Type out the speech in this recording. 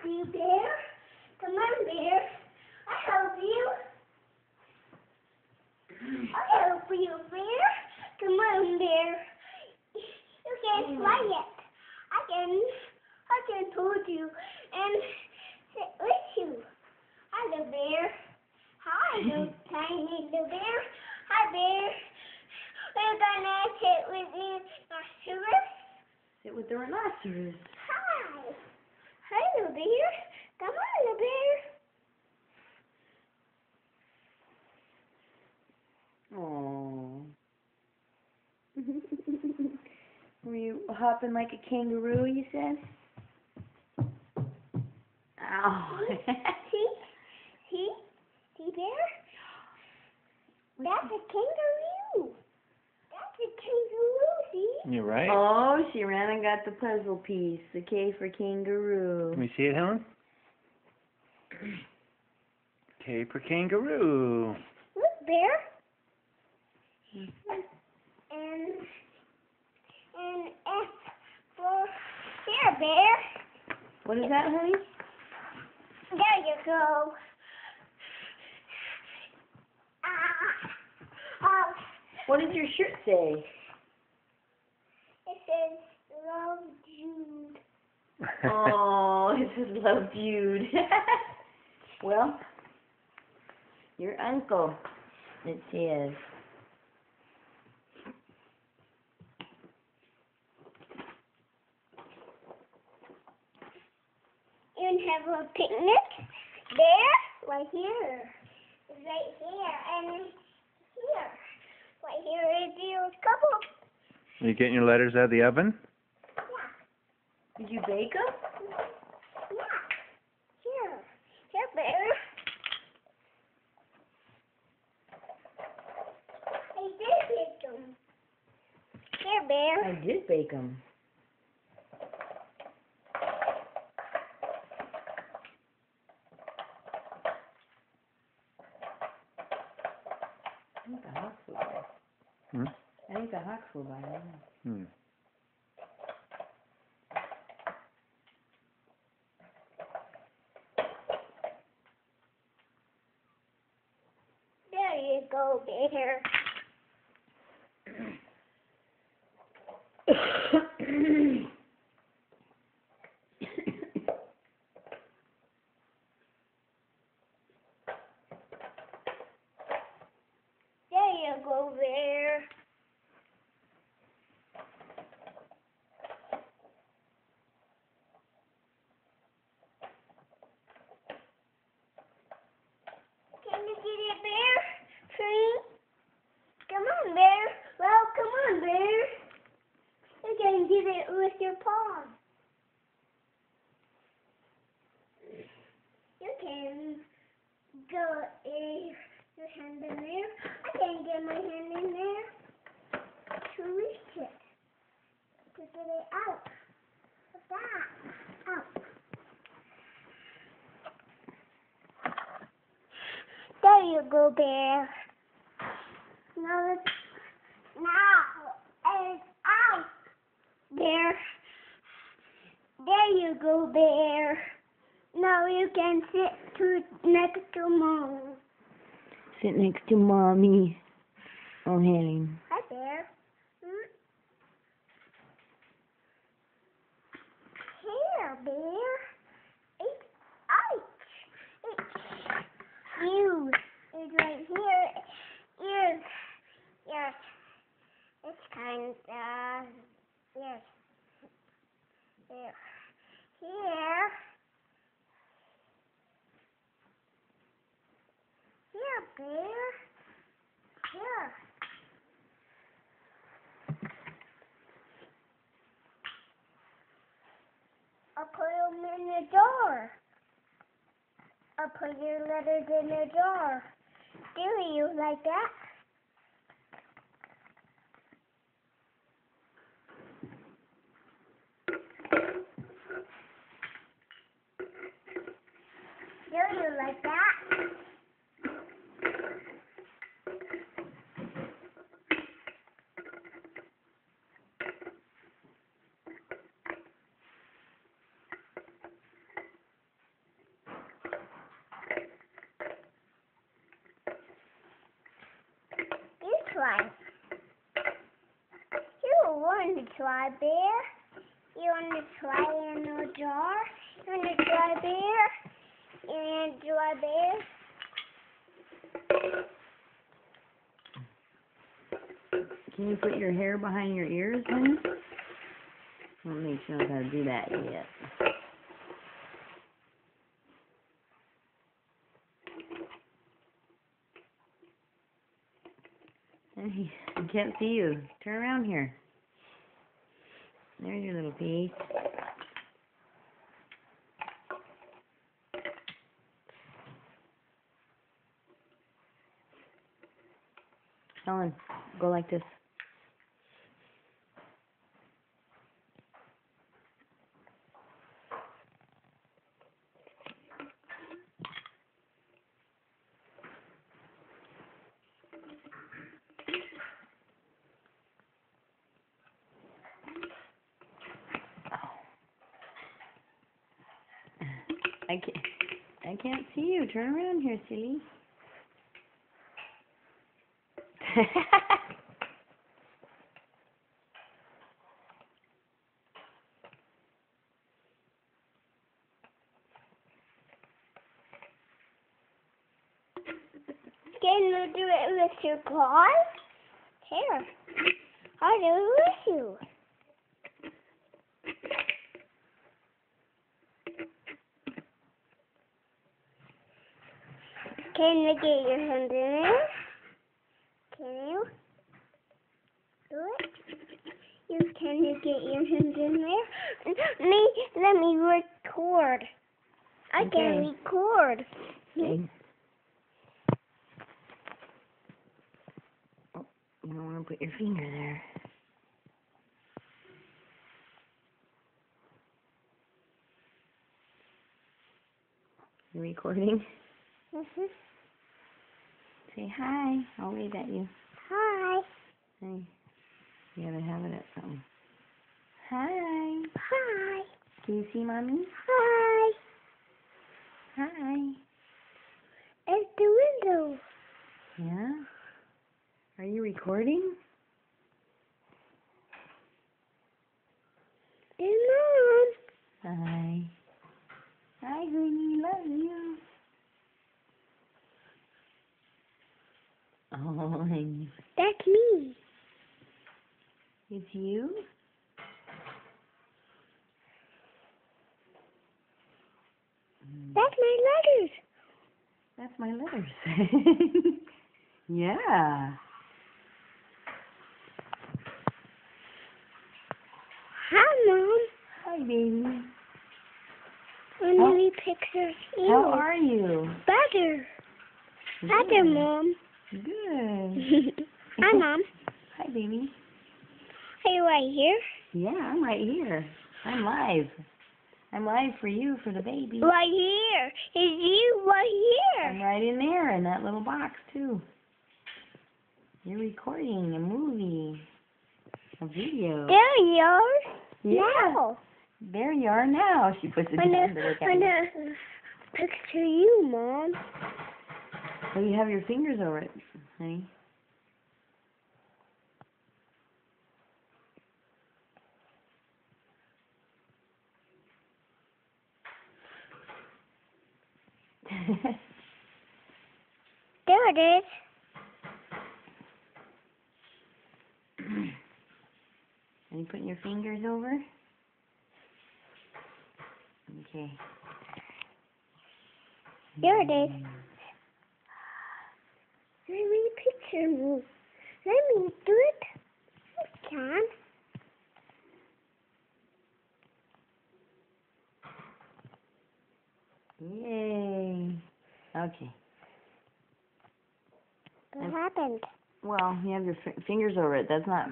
you, bear. Come on, bear. I'll help you. I'll help you, bear. Come on, bear. You can fly it. I can hold you and sit with you. Hi, little bear. Hi, little tiny little bear. Hi, bear. We're gonna sit with the rhinoceros. Sit with the rhinoceros. Hi. Hi, little bear. Come on, little bear. Aww. Were you hopping like a kangaroo, you said? Ow. See, bear? That's a kangaroo. That's a kangaroo, see? You're right. Oh, she ran and got the puzzle piece. The K for kangaroo. Can we see it, Helen? K for kangaroo. Look, bear. Mm-hmm. And F for here, bear. What is that, honey? There you go. What does your shirt say? It says, Love Jude. Oh, it says Love Jude. Well, your uncle, it says. You can have a picnic there, right here. Right here, and here. Right here is your couple. Are you getting your letters out of the oven? Yeah. Did you bake them? Yeah. Here. Here, bear. I did bake them. Here, bear. I did bake them. I think the hawks flew by. Hmm? I think the hawks flew by. I don't know. Hmm. There you go, bear. There you go, bear. Can you get it, bear? Tree? Come on, bear. Well, come on, bear. You can get it with your paw. You can go your hand in there. I can get my hand in there to reach it. To get it out. Like that. Out. There you go, bear. Now it's out. Bear. There you go, bear. Now you can sit next to Mom. Sit next to Mommy. Oh, Helen. Hi, bear. Here, bear. It's out. It's you. It's right here. Yes. It's kind of. Yes. Here. Here. Here, bear. Here. I'll put them in the jar. I'll put your letters in the jar. Do you like that? Do you like that? dry bear. You want to try in a jar. You want to dry bear. And dry bear. Can you put your hair behind your ears, honey? I don't think she knows how to do that yet. Hey, I can't see you. Turn around here. There's your little piece. Ellen, go like this. I can't see you. Turn around here, silly. Can you do it with your claws? Here. I'll do it with you. Can you get your hand in there? Can you? Do it? Can you get your hand in there? Let me record. I can record. Okay. Oh, you don't want to put your finger there. You recording? Mhm. Say hi. I'll wave at you. Hi. Hey. You gotta have it at something. Hi. Hi. Can you see mommy? Hi. Hi. It's the window. Yeah? Are you recording? It's Mom. Hi. Hi, honey. Love you. Oh, honey. That's me. It's you? That's my letters. That's my letters. Yeah. Hi, Mom. Hi, baby. And How- maybe pictures you. How are you? Better. Better, Good. Mom. Good. Hi, Mom. Hi, baby. Are you right here? Yeah, I'm right here. I'm live. I'm live for you, for the baby. Right here. Is you right I'm here? right in there, in that little box, too. You're recording a movie, a video. There you are. Yeah. Now. There you are now. She puts it I'm down to look at me. gonna picture you, Mom. Well, you have your fingers over it, honey. There it is. Are you putting your fingers over? Okay. There it is. Let me picture me. Let me do it. I can. Yay. Okay. What happened? Well, you have your fingers over it. That's not